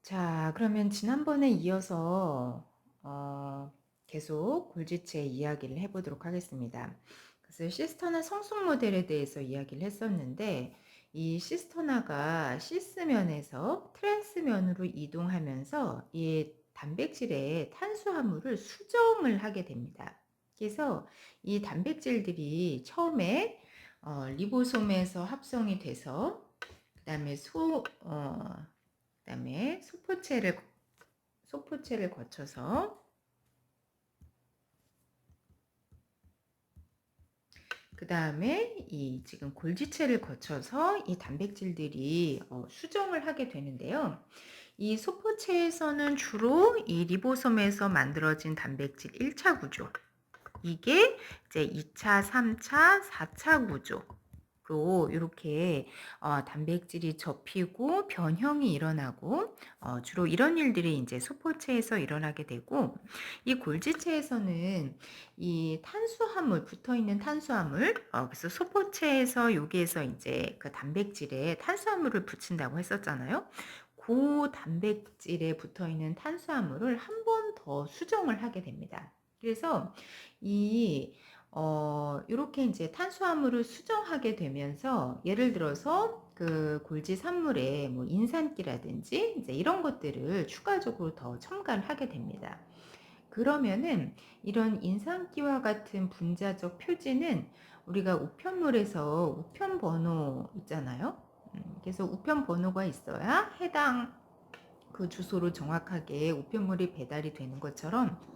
자, 그러면 지난번에 이어서 계속 골지체 이야기를 해보도록 하겠습니다. 그래서 시스터나 성숙 모델에 대해서 이야기를 했었는데 이 시스터나가 시스면에서 트랜스면으로 이동하면서 이 단백질의 탄수화물을 수정을 하게 됩니다. 그래서 이 단백질들이 처음에 리보솜에서 합성이 돼서 그다음에 그다음에 소포체를 거쳐서 그다음에 이 지금 골지체를 거쳐서 이 단백질들이 수정을 하게 되는데요. 이 소포체에서는 주로 이 리보솜에서 만들어진 단백질 1차 구조, 이게 이제 2차, 3차, 4차 구조로 이렇게 단백질이 접히고 변형이 일어나고 주로 이런 일들이 이제 소포체에서 일어나게 되고, 이 골지체에서는 이 탄수화물 붙어 있는 탄수화물, 그래서 소포체에서 여기에서 이제 그 단백질에 탄수화물을 붙인다고 했었잖아요. 그 단백질에 붙어 있는 탄수화물을 한 번 더 수정을 하게 됩니다. 그래서 이 요렇게 이제 탄수화물을 수정하게 되면서 예를 들어서 그 골지 산물에 뭐 인산기라든지 이제 이런 것들을 추가적으로 더 첨가를 하게 됩니다. 그러면은 이런 인산기와 같은 분자적 표지는 우리가 우편물에서 우편 번호 있잖아요. 그래서 우편 번호가 있어야 해당 그 주소로 정확하게 우편물이 배달이 되는 것처럼,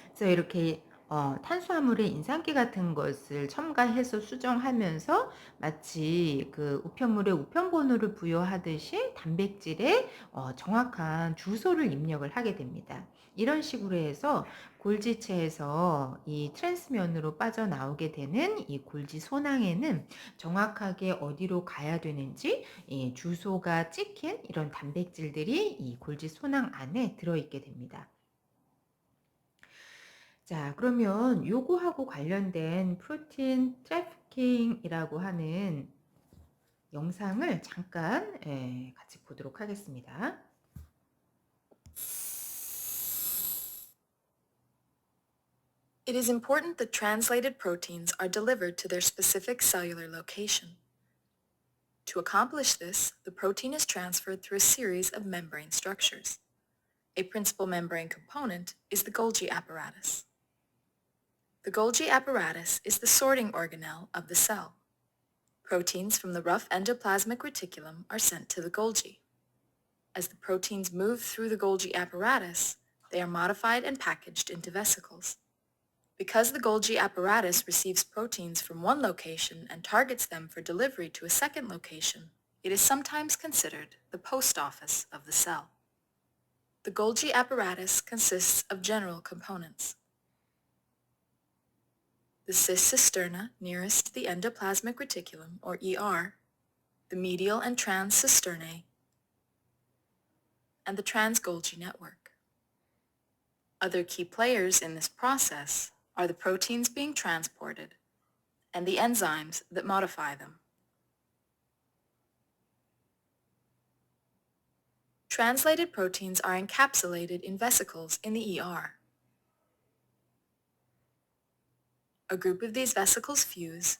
그래서 이렇게 탄수화물의 인산기 같은 것을 첨가해서 수정하면서 마치 그 우편물에 우편번호를 부여하듯이 단백질에 정확한 주소를 입력을 하게 됩니다. 이런 식으로 해서 골지체에서 이 트랜스면으로 빠져나오게 되는 이 골지 소낭에는 정확하게 어디로 가야 되는지 이 주소가 찍힌 이런 단백질들이 이 골지 소낭 안에 들어있게 됩니다. 자, 그러면 요거하고 관련된 프로틴 트래피킹이라고 하는 영상을 잠깐 같이 보도록 하겠습니다. It is important that translated proteins are delivered to their specific cellular location. To accomplish this, the protein is transferred through a series of membrane structures. A principal membrane component is the Golgi apparatus. The Golgi apparatus is the sorting organelle of the cell. Proteins from the rough endoplasmic reticulum are sent to the Golgi. As the proteins move through the Golgi apparatus, they are modified and packaged into vesicles. Because the Golgi apparatus receives proteins from one location and targets them for delivery to a second location, it is sometimes considered the post office of the cell. The Golgi apparatus consists of general components: the cis cisterna nearest the endoplasmic reticulum, or ER, the medial and trans cisternae, and the trans-Golgi network. Other key players in this process are the proteins being transported and the enzymes that modify them. Translated proteins are encapsulated in vesicles in the ER. A group of these vesicles fuse,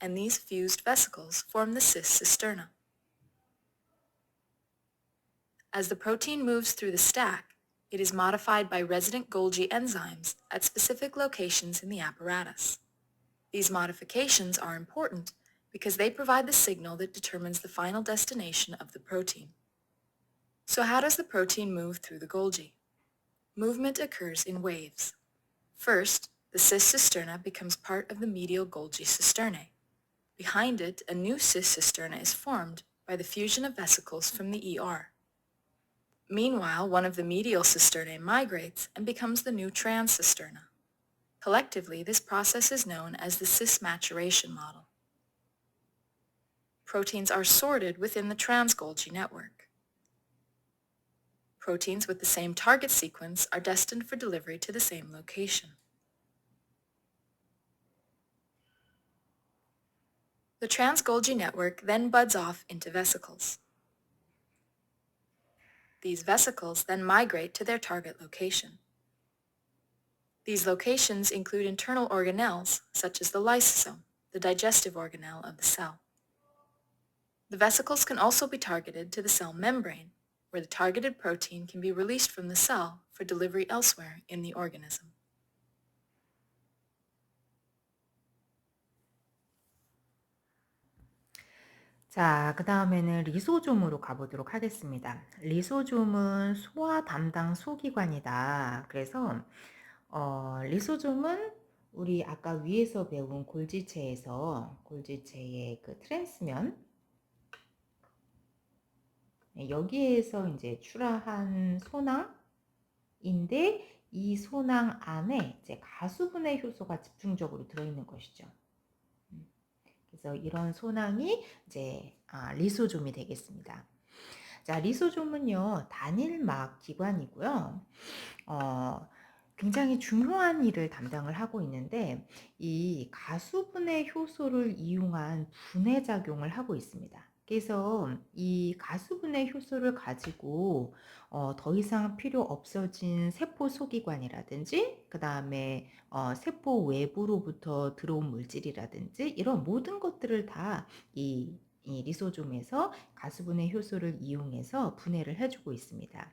and these fused vesicles form the cis cisterna. As the protein moves through the stack, it is modified by resident Golgi enzymes at specific locations in the apparatus. These modifications are important because they provide the signal that determines the final destination of the protein. So how does the protein move through the Golgi? Movement occurs in waves. First, the cis cisterna becomes part of the medial Golgi cisternae. Behind it, a new cis cisterna is formed by the fusion of vesicles from the ER. Meanwhile, one of the medial cisternae migrates and becomes the new trans cisterna. Collectively, this process is known as the cis maturation model. Proteins are sorted within the trans-Golgi network. Proteins with the same target sequence are destined for delivery to the same location. The trans-Golgi network then buds off into vesicles. These vesicles then migrate to their target location. These locations include internal organelles, such as the lysosome, the digestive organelle of the cell. The vesicles can also be targeted to the cell membrane, where the targeted protein can be released from the cell for delivery elsewhere in the organism. 자, 그 다음에는 리소좀으로 가보도록 하겠습니다. 리소좀은 소화 담당 소기관이다. 그래서 리소좀은 우리 아까 위에서 배운 골지체의 그 트랜스면, 여기에서 이제 출하한 소낭인데 이 소낭 안에 이제 가수분해 효소가 집중적으로 들어있는 것이죠. 그래서 이런 소낭이 이제 리소좀이 되겠습니다. 자, 리소좀은요, 단일막 기관이고요. 굉장히 중요한 일을 담당을 하고 있는데 이 가수분해 효소를 이용한 분해 작용을 하고 있습니다. 그래서 이 가수분해 효소를 가지고 더 이상 필요 없어진 세포 소기관이라든지 그 다음에 세포 외부로부터 들어온 물질이라든지 이런 모든 것들을 다 이 리소좀에서 가수분해 효소를 이용해서 분해를 해주고 있습니다.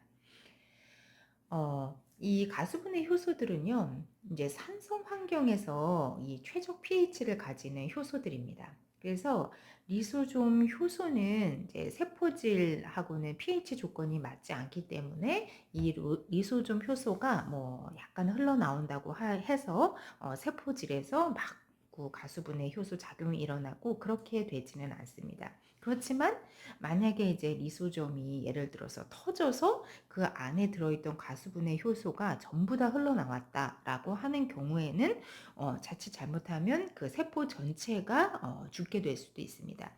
이 가수분해 효소들은요, 이제 산성 환경에서 이 최적 pH를 가지는 효소들입니다. 그래서 리소좀 효소는 이제 세포질하고는 pH 조건이 맞지 않기 때문에 이 리소좀 효소가 뭐 약간 흘러나온다고 해서 세포질에서 막 가수분해 효소 작용이 일어나고 그렇게 되지는 않습니다. 그렇지만 만약에 이제 리소좀이 예를 들어서 터져서 그 안에 들어있던 가수분해 효소가 전부 다 흘러나왔다라고 하는 경우에는 자칫 잘못하면 그 세포 전체가 죽게 될 수도 있습니다.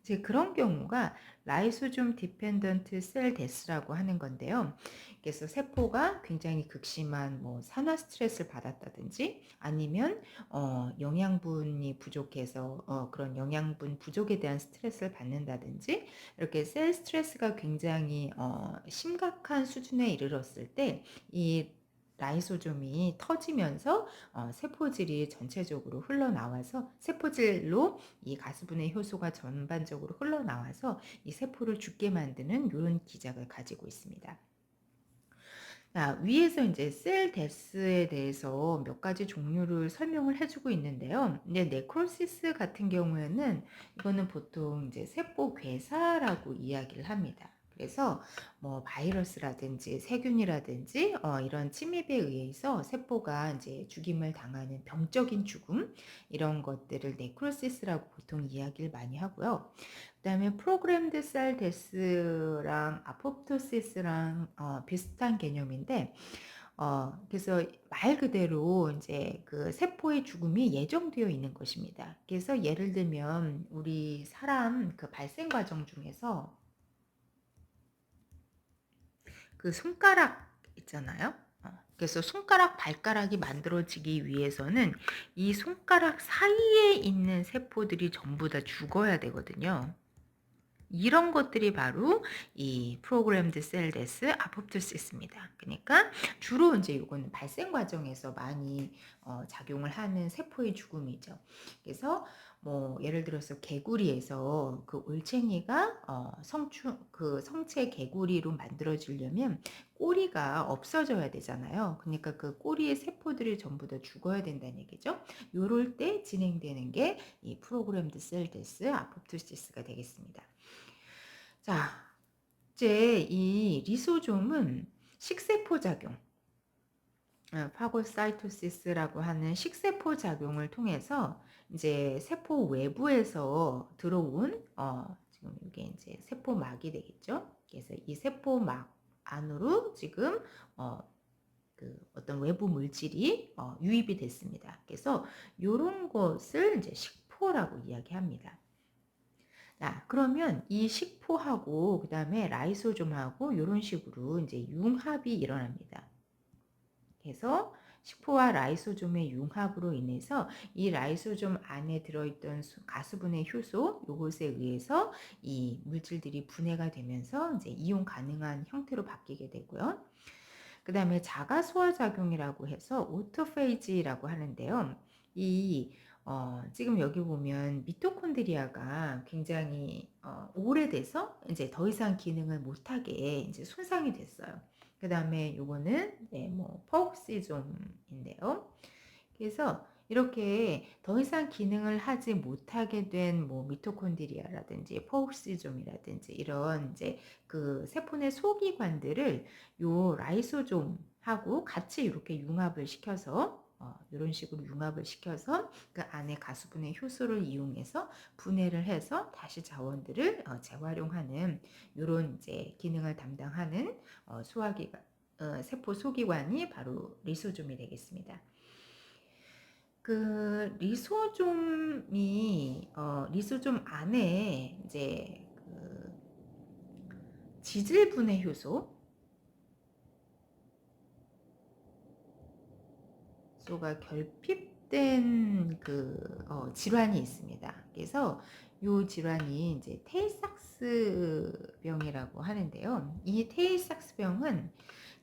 이제 그런 경우가 라이소좀 디펜던트 셀 데스라고 하는 건데요. 그래서 세포가 굉장히 극심한 뭐 산화 스트레스를 받았다든지 아니면 영양분이 부족해서 그런 영양분 부족에 대한 스트레스를 받는다든지 이렇게 셀 스트레스가 굉장히 심각한 수준에 이르렀을 때 이 라이소좀이 터지면서 세포질이 전체적으로 흘러나와서 세포질로 이 가수분해 효소가 전반적으로 흘러나와서 이 세포를 죽게 만드는 이런 기작을 가지고 있습니다. 자, 위에서 이제 셀 데스에 대해서 몇 가지 종류를 설명을 해주고 있는데요. 이제 네크로시스 같은 경우에는 이거는 보통 이제 세포 괴사라고 이야기를 합니다. 그래서 뭐 바이러스라든지 세균이라든지 이런 침입에 의해서 세포가 이제 죽임을 당하는 병적인 죽음 이런 것들을 네크로시스라고 보통 이야기를 많이 하고요. 그다음에 프로그램드 셀 데스랑 아포프토시스랑 비슷한 개념인데 그래서 말 그대로 이제 그 세포의 죽음이 예정되어 있는 것입니다. 그래서 예를 들면 우리 사람 그 발생 과정 중에서 그 손가락 있잖아요. 그래서 손가락, 발가락이 만들어지기 위해서는 이 손가락 사이에 있는 세포들이 전부 다 죽어야 되거든요. 이런 것들이 바로 이 프로그램드 셀 데스 아포프토시스입니다. 그러니까 주로 이제 이거는 발생 과정에서 많이 작용을 하는 세포의 죽음이죠. 그래서 뭐 예를 들어서 개구리에서 그 올챙이가 그 성체 개구리로 만들어지려면 꼬리가 없어져야 되잖아요. 그러니까 그 꼬리의 세포들이 전부 다 죽어야 된다는 얘기죠. 요럴 때 진행되는 게 이 프로그램드 셀 데스 아포프토시스가 되겠습니다. 자, 이제 이 리소좀은 식세포 작용, 파고사이토시스라고 하는 식세포 작용을 통해서 이제 세포 외부에서 들어온 지금 이게 이제 세포막이 되겠죠. 그래서 이 세포막 안으로 지금 그 어떤 외부 물질이 유입이 됐습니다. 그래서 이런 것을 이제 식포라고 이야기합니다. 자, 그러면 이 식포하고 그다음에 라이소좀하고 이런 식으로 이제 융합이 일어납니다. 그래서 식포와 라이소좀의 융합으로 인해서 이 라이소좀 안에 들어있던 가수분해 효소 요것에 의해서 이 물질들이 분해가 되면서 이제 이용 가능한 형태로 바뀌게 되고요. 그다음에 자가 소화 작용이라고 해서 오토페이지라고 하는데요. 이 지금 여기 보면 미토콘드리아가 굉장히 오래돼서 인제 더 이상 기능을 못하게 인제 손상이 됐어요. 그다음에 요거는 네 뭐 파옥시좀인데요. 그래서 이렇게 더 이상 기능을 하지 못하게 된 뭐 미토콘드리아라든지 포옥시좀이라든지 이런 이제 그 세포 내 소기관들을 요 라이소좀하고 같이 이렇게 융합을 시켜서 요런 식으로 융합을 시켜서 그 안에 가수분해 효소를 이용해서 분해를 해서 다시 자원들을 재활용하는 요런 이제 기능을 담당하는 소화기관 세포 소기관이 바로 리소좀이 되겠습니다. 그 리소좀 안에 이제 그 지질 분해 효소가 결핍된 질환이 있습니다. 그래서 요 질환이 이제 테이삭스 병이라고 하는데요. 이 테이삭스 병은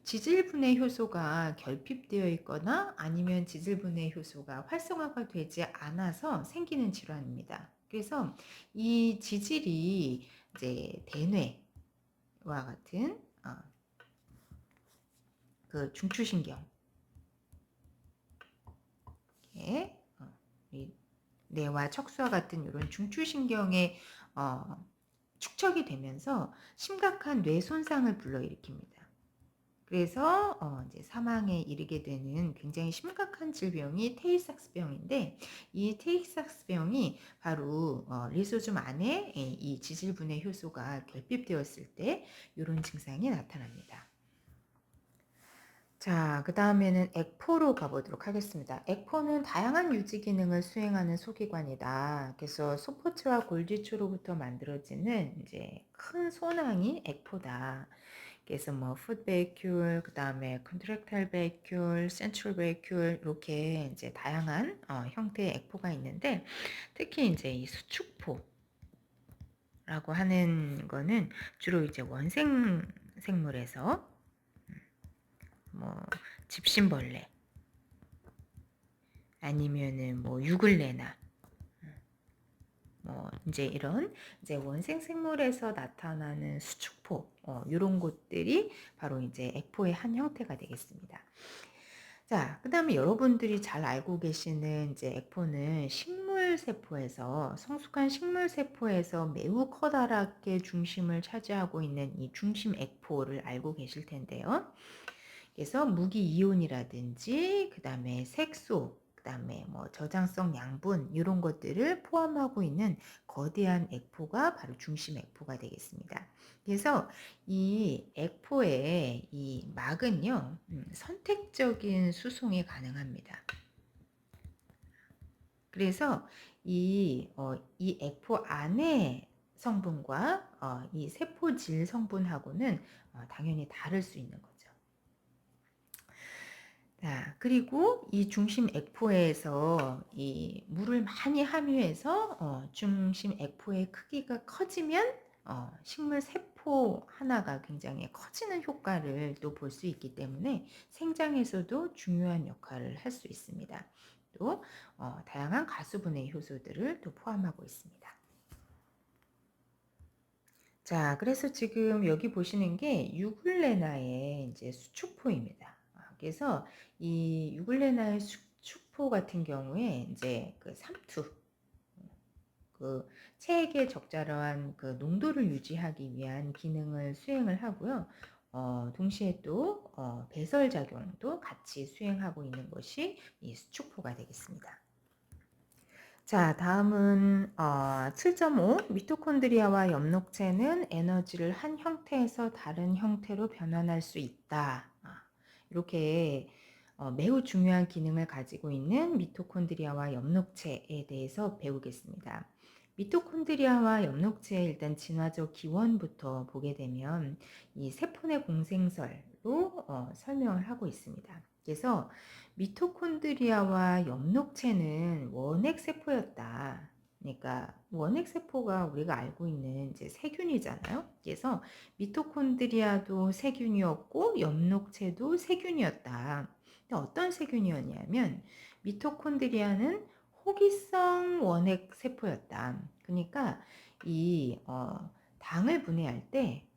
지질분해 효소가 결핍되어 있거나 아니면 지질분해 효소가 활성화가 되지 않아서 생기는 질환입니다. 그래서 이 지질이 이제 대뇌와 같은 그 중추신경, 예, 이 뇌와 척수와 같은 이런 중추신경에 축적이 되면서 심각한 뇌 손상을 불러일으킵니다. 그래서 이제 사망에 이르게 되는 굉장히 심각한 질병이 테이삭스병인데 이 테이삭스병이 바로 리소좀 안에 이 지질분해 효소가 결핍되었을 때 이런 증상이 나타납니다. 자, 그 다음에는 액포로 가보도록 하겠습니다. 액포는 다양한 유지 기능을 수행하는 소기관이다. 그래서 소포체와 골지초로부터 만들어지는 이제 큰 소낭이 액포다. 그래서 뭐 풋 베이큘, 그다음에 컨트랙타일 베이큘, 센트럴 베이큘 이렇게 이제 다양한 형태의 액포가 있는데 특히 이제 이 수축포라고 하는 거는 주로 이제 원생 생물에서 뭐 집신벌레 아니면은 뭐 유글레나 뭐 이제 이런 이제 원생 생물에서 나타나는 수축포 요런 것들이 바로 이제 액포의 한 형태가 되겠습니다. 자, 그다음에 여러분들이 잘 알고 계시는 이제 액포는 식물 세포에서 성숙한 식물 세포에서 매우 커다랗게 중심을 차지하고 있는 이 중심 액포를 알고 계실 텐데요. 그래서 무기 이온이라든지 그다음에 색소 그다음에 뭐 저장성 양분 이런 것들을 포함하고 있는 거대한 액포가 바로 중심 액포가 되겠습니다. 그래서 이 액포의 이 막은요 선택적인 수송이 가능합니다. 그래서 이 액포 안에 성분과 이 세포질 성분하고는 당연히 다를 수 있는 거죠. 자, 그리고 이 중심 액포에서 이 물을 많이 함유해서 중심 액포의 크기가 커지면 식물 세포 하나가 굉장히 커지는 효과를 또 볼 수 있기 때문에 생장에서도 중요한 역할을 할 수 있습니다. 또 다양한 가수분해 효소들을 또 포함하고 있습니다. 자, 그래서 지금 여기 보시는 게 유글레나의 이제 수축포입니다. 그래서 이 유글레나의 수축포 같은 경우에 이제 그 삼투, 그 체액의 적절한 그 농도를 유지하기 위한 기능을 수행을 하고요. 동시에 또 배설 작용도 같이 수행하고 있는 것이 이 수축포가 되겠습니다. 자, 다음은 7.5 미토콘드리아와 엽록체는 에너지를 한 형태에서 다른 형태로 변환할 수 있다. 이렇게 매우 중요한 기능을 가지고 있는 미토콘드리아와 엽록체에 대해서 배우겠습니다. 미토콘드리아와 엽록체의 일단 진화적 기원부터 보게 되면 이 세포 내 공생설로 설명을 하고 있습니다. 그래서 미토콘드리아와 엽록체는 원핵 세포였다. 그러니까 원핵 세포가 우리가 알고 있는 이제 세균이잖아요. 그래서 미토콘드리아도 세균이었고 엽록체도 세균이었다. 근데 어떤 세균이었냐면 미토콘드리아는 호기성 원핵 세포였다. 그러니까 이 당을 분해할 때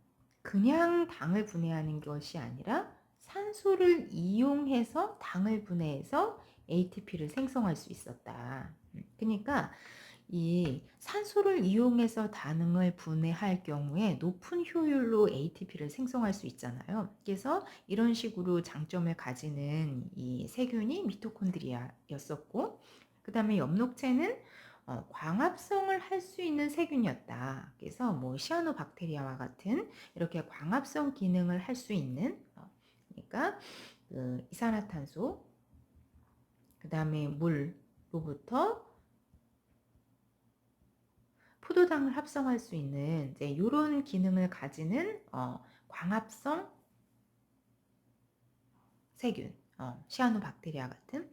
그냥 당을 분해하는 것이 아니라 산소를 이용해서 당을 분해해서 ATP를 생성할 수 있었다. 그러니까 이 산소를 이용해서 당을 분해할 경우에 높은 효율로 ATP를 생성할 수 있잖아요. 그래서 이런 식으로 장점을 가지는 이 세균이 미토콘드리아였었고, 그 다음에 엽록체는 광합성을 할 수 있는 세균이었다. 그래서 뭐 시아노박테리아와 같은 이렇게 광합성 기능을 할 수 있는 그러니까 그 이산화탄소, 그 다음에 물로부터 포도당을 합성할 수 있는 이제 이런 기능을 가지는 광합성 세균, 시아노박테리아 같은.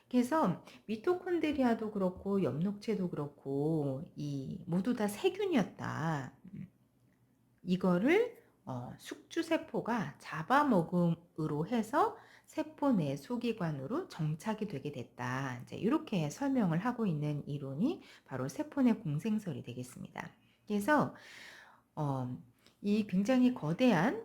그래서 미토콘드리아도 그렇고 엽록체도 그렇고 이 모두 다 세균이었다. 이거를 숙주세포가 잡아먹음으로 해서 세포 내 소기관으로 정착이 되게 됐다. 이제 이렇게 설명을 하고 있는 이론이 바로 세포 내 공생설이 되겠습니다. 그래서 이 굉장히 거대한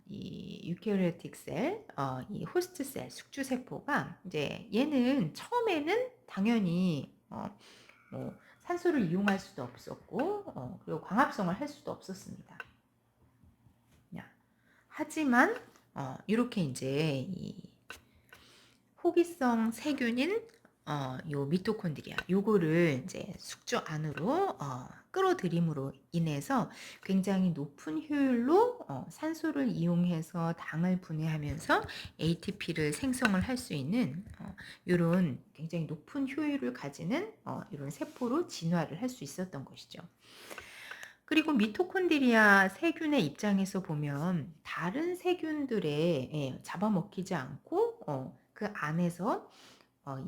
이 유캐리오틱 셀, 이 호스트 셀, 숙주 세포가 이제 얘는 처음에는 당연히 뭐 산소를 이용할 수도 없었고 그리고 광합성을 할 수도 없었습니다. 하지만 이렇게 이제 이 호기성 세균인 요 미토콘드리아 요거를 이제 숙주 안으로 끌어들임으로 인해서 굉장히 높은 효율로 산소를 이용해서 당을 분해하면서 ATP를 생성을 할 수 있는 이런 굉장히 높은 효율을 가지는 이런 세포로 진화를 할 수 있었던 것이죠. 그리고 미토콘드리아 세균의 입장에서 보면 다른 세균들에 잡아먹히지 않고 그 안에서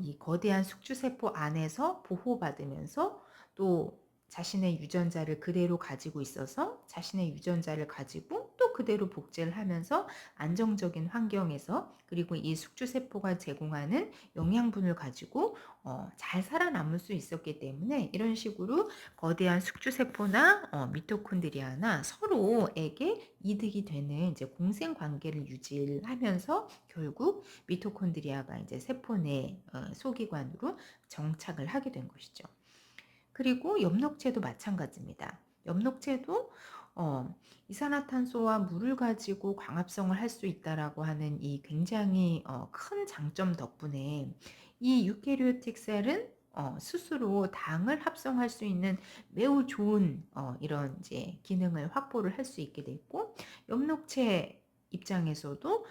이 거대한 숙주세포 안에서 보호받으면서 또 자신의 유전자를 그대로 가지고 있어서 자신의 유전자를 가지고 또 그대로 복제를 하면서 안정적인 환경에서 그리고 이 숙주세포가 제공하는 영양분을 가지고 잘 살아남을 수 있었기 때문에 이런 식으로 거대한 숙주세포나 미토콘드리아나 서로에게 이득이 되는 이제 공생 관계를 유지하면서 결국 미토콘드리아가 이제 세포 내 소기관으로 정착을 하게 된 것이죠. 그리고 엽록체도 마찬가지입니다. 엽록체도 이산화탄소와 물을 가지고 광합성을 할 수 있다라고 하는 이 굉장히 큰 장점 덕분에 이 유캐리오틱 셀은 스스로 당을 합성할 수 있는 매우 좋은 이런 이제 기능을 확보를 할 수 있게 됐고 엽록체 입장에서도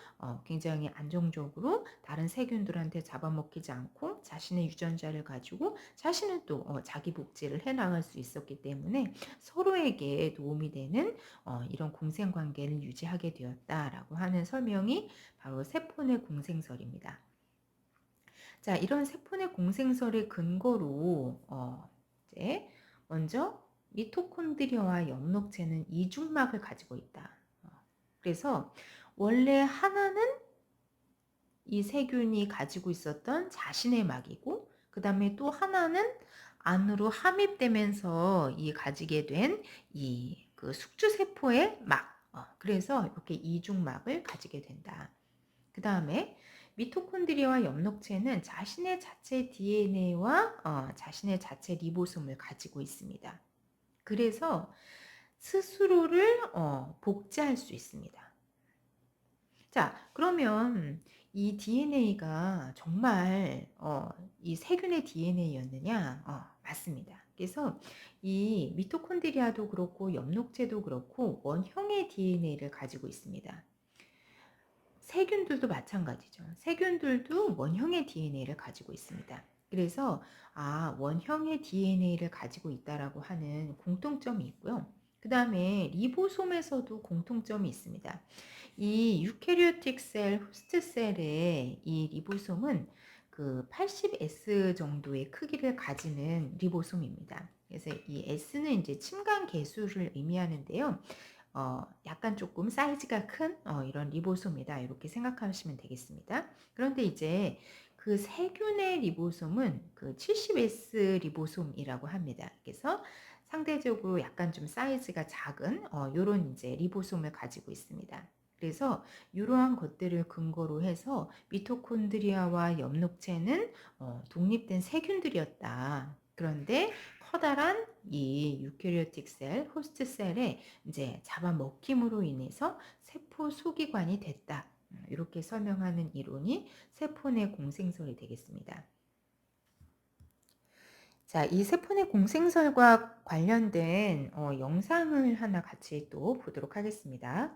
굉장히 안정적으로 다른 세균들한테 잡아먹히지 않고 자신의 유전자를 가지고 자신은 또 자기 복제를 해나갈 수 있었기 때문에 서로에게 도움이 되는 이런 공생관계를 유지하게 되었다라고 하는 설명이 바로 세포 내 공생설입니다. 자, 이런 세포 내 공생설의 근거로 이제 먼저 미토콘드리아와 엽록체는 이중막을 가지고 있다. 그래서 원래 하나는 이 세균이 가지고 있었던 자신의 막이고 그 다음에 또 하나는 안으로 함입되면서 이 가지게 된 이 그 숙주세포의 막 그래서 이렇게 이중막을 가지게 된다. 그 다음에 미토콘드리아와 엽록체는 자신의 자체 DNA와 자신의 자체 리보솜을 가지고 있습니다. 그래서 스스로를 복제할 수 있습니다. 자, 그러면 이 DNA가 정말 이 세균의 DNA였느냐? 맞습니다. 그래서 이 미토콘드리아도 그렇고 엽록체도 그렇고 원형의 DNA를 가지고 있습니다. 세균들도 마찬가지죠. 세균들도 원형의 DNA를 가지고 있습니다. 그래서 원형의 DNA를 가지고 있다라고 하는 공통점이 있고요. 그다음에 리보솜에서도 공통점이 있습니다. 이 유캐리오틱 셀, 호스트 셀의 이 리보솜은 그 80S 정도의 크기를 가지는 리보솜입니다. 그래서 이 S는 이제 침간 개수를 의미하는데요. 약간 조금 사이즈가 큰 이런 리보솜이다. 이렇게 생각하시면 되겠습니다. 그런데 이제 그 세균의 리보솜은 그 70S 리보솜이라고 합니다. 그래서 상대적으로 약간 좀 사이즈가 작은 요런 이제 리보솜을 가지고 있습니다. 그래서 이러한 것들을 근거로 해서 미토콘드리아와 엽록체는 독립된 세균들이었다. 그런데 커다란 이 유캐리오틱 셀, 호스트 셀에 이제 잡아먹힘으로 인해서 세포 소기관이 됐다. 이렇게 설명하는 이론이 세포 내 공생설이 되겠습니다. 자, 이 세포 내 공생설과 관련된 영상을 하나 같이 또 보도록 하겠습니다.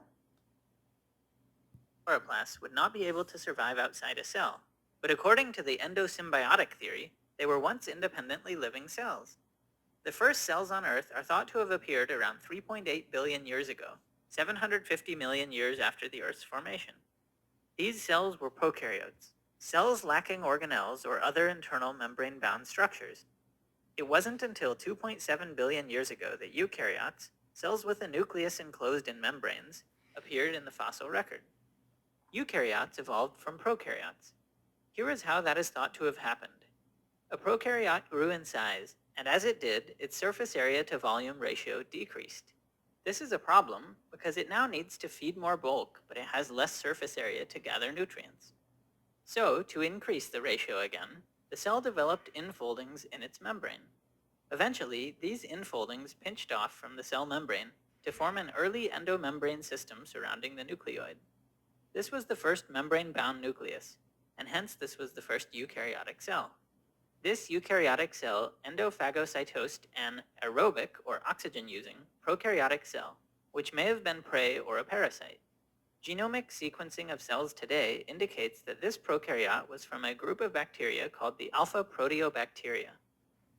Chloroplasts would not be able to survive outside a cell, but according to the endosymbiotic theory, they were once independently living cells. The first cells on Earth are thought to have appeared around 3.8 billion years ago, 750 million years after the Earth's formation. These cells were prokaryotes, cells lacking organelles or other internal membrane-bound structures. It wasn't until 2.7 billion years ago that eukaryotes, cells with a nucleus enclosed in membranes, appeared in the fossil record. Eukaryotes evolved from prokaryotes. Here is how that is thought to have happened. A prokaryote grew in size, and as it did, its surface area to volume ratio decreased. This is a problem because it now needs to feed more bulk, but it has less surface area to gather nutrients. So, to increase the ratio again, the cell developed infoldings in its membrane. Eventually, these infoldings pinched off from the cell membrane to form an early endomembrane system surrounding the nucleoid. This was the first membrane-bound nucleus, and hence this was the first eukaryotic cell. This eukaryotic cell endophagocytosed an aerobic or oxygen-using prokaryotic cell, which may have been prey or a parasite. Genomic sequencing of cells today indicates that this prokaryote was from a group of bacteria called the alpha proteobacteria.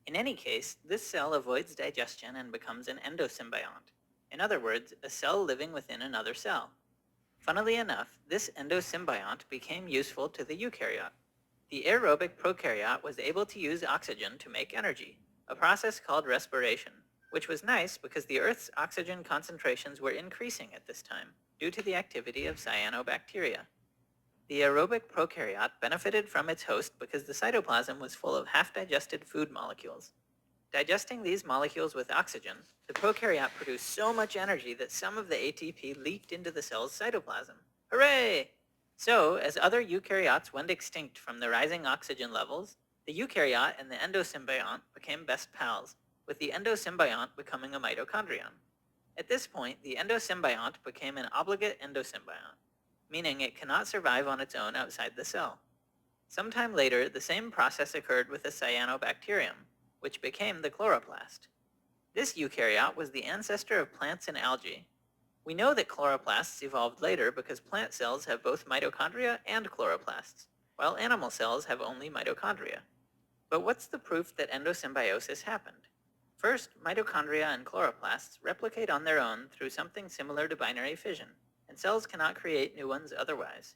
In any case, this cell avoids digestion and becomes an endosymbiont. In other words, a cell living within another cell. Funnily enough, this endosymbiont became useful to the eukaryote. The aerobic prokaryote was able to use oxygen to make energy, a process called respiration, which was nice because the Earth's oxygen concentrations were increasing at this time due to the activity of cyanobacteria. The aerobic prokaryote benefited from its host because the cytoplasm was full of half-digested food molecules. Digesting these molecules with oxygen, the prokaryote produced so much energy that some of the ATP leaked into the cell's cytoplasm. Hooray! So, as other eukaryotes went extinct from the rising oxygen levels, the eukaryote and the endosymbiont became best pals, with the endosymbiont becoming a mitochondrion. At this point, the endosymbiont became an obligate endosymbiont, meaning it cannot survive on its own outside the cell. Sometime later, the same process occurred with the cyanobacterium, which became the chloroplast. This eukaryote was the ancestor of plants and algae. We know that chloroplasts evolved later because plant cells have both mitochondria and chloroplasts, while animal cells have only mitochondria. But what's the proof that endosymbiosis happened? First, mitochondria and chloroplasts replicate on their own through something similar to binary fission, and cells cannot create new ones otherwise.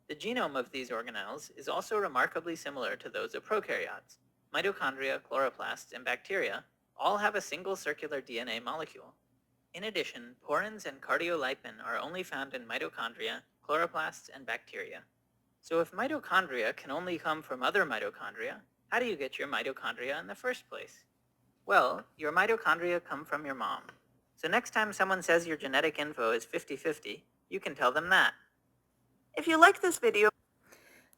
The genome of these organelles is also remarkably similar to those of prokaryotes. Mitochondria, chloroplasts, and bacteria all have a single circular DNA molecule. In addition, porins and cardiolipin are only found in mitochondria, chloroplasts, and bacteria. So if mitochondria can only come from other mitochondria, how do you get your mitochondria in the first place? Well, your mitochondria come from your mom. So next time someone says your genetic info is 50-50, you can tell them that. If you like this video,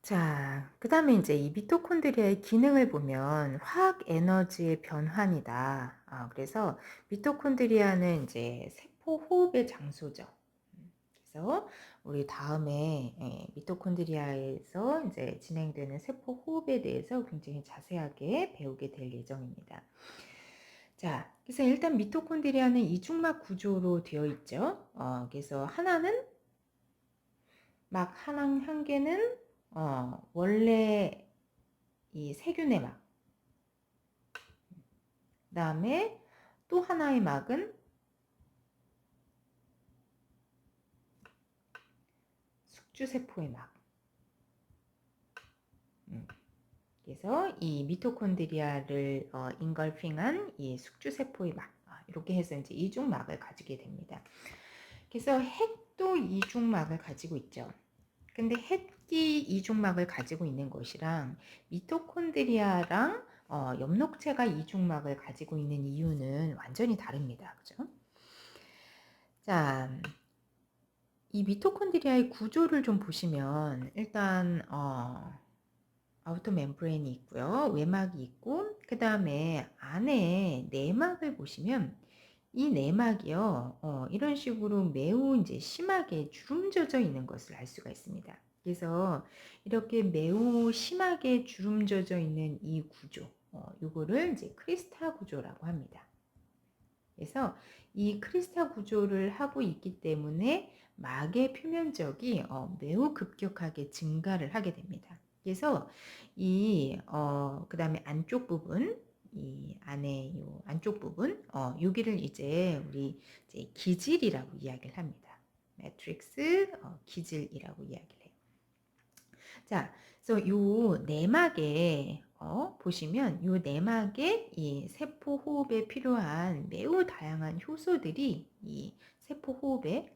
자, 그 다음에 이제 이 미토콘드리아의 기능을 보면 화학 에너지의 변환이다. 그래서 미토콘드리아는 이제 세포 호흡의 장소죠. 그래서 우리 다음에 미토콘드리아에서 이제 진행되는 세포 호흡에 대해서 굉장히 자세하게 배우게 될 예정입니다. 자, 그래서 일단 미토콘드리아는 이중막 구조로 되어 있죠. 그래서 하나는 한 개는 원래 이 세균의 막, 그다음에 또 하나의 막은 숙주세포의 막. 그래서 이 미토콘드리아를 인걸핑한 이 숙주세포의 막, 이렇게 해서 이제 이중막을 가지게 됩니다. 그래서 핵도 이중막을 가지고 있죠. 근데 핵이 이중막을 가지고 있는 것이랑 미토콘드리아랑 엽록체가 이중막을 가지고 있는 이유는 완전히 다릅니다. 그죠? 자, 이 미토콘드리아의 구조를 좀 보시면 일단 아우터 멤브레인이 있고요. 외막이 있고 그 다음에 안에 내막을 보시면 이 내막이요. 이런 식으로 매우 이제 심하게 주름져져 있는 것을 알 수가 있습니다. 그래서 이렇게 매우 심하게 주름져져 있는 이 구조, 이거를 이제 크리스타 구조라고 합니다. 그래서 이 크리스타 구조를 하고 있기 때문에 막의 표면적이 매우 급격하게 증가를 하게 됩니다. 그래서 그 다음에 안쪽 부분, 이 안에 요 안쪽 부분, 여기를 이제 우리 이제 기질이라고 이야기를 합니다. 매트릭스, 기질이라고 이야기를 해요. 자, 그래서 요 내막에 보시면 요 내막에 이 세포 호흡에 필요한 매우 다양한 효소들이 이 세포 호흡에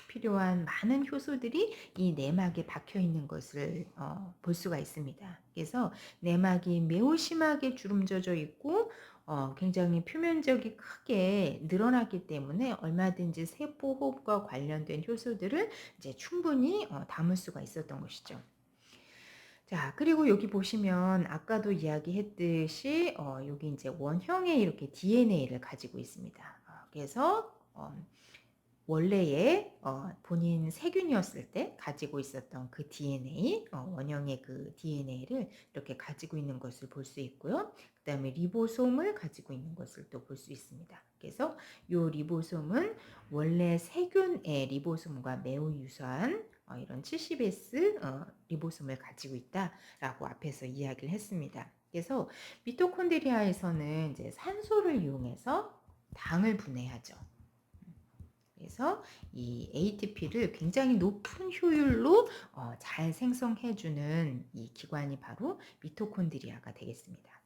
필요한 많은 효소들이 이 내막에 박혀 있는 것을 볼 수가 있습니다. 그래서 내막이 매우 심하게 주름져져 있고 굉장히 표면적이 크게 늘어났기 때문에 얼마든지 세포 호흡과 관련된 효소들을 이제 충분히 담을 수가 있었던 것이죠. 자, 그리고 여기 보시면 아까도 이야기했듯이 여기 이제 원형의 이렇게 DNA를 가지고 있습니다. 그래서 원래의 본인 세균이었을 때 가지고 있었던 그 DNA, 원형의 그 DNA를 이렇게 가지고 있는 것을 볼 수 있고요. 그 다음에 리보솜을 가지고 있는 것을 또 볼 수 있습니다. 그래서 이 리보솜은 원래 세균의 리보솜과 매우 유사한 이런 70S 리보솜을 가지고 있다라고 앞에서 이야기를 했습니다. 그래서 미토콘드리아에서는 이제 산소를 이용해서 당을 분해하죠. 그래서 이 ATP를 굉장히 높은 효율로 잘 생성해주는 이 기관이 바로 미토콘드리아가 되겠습니다.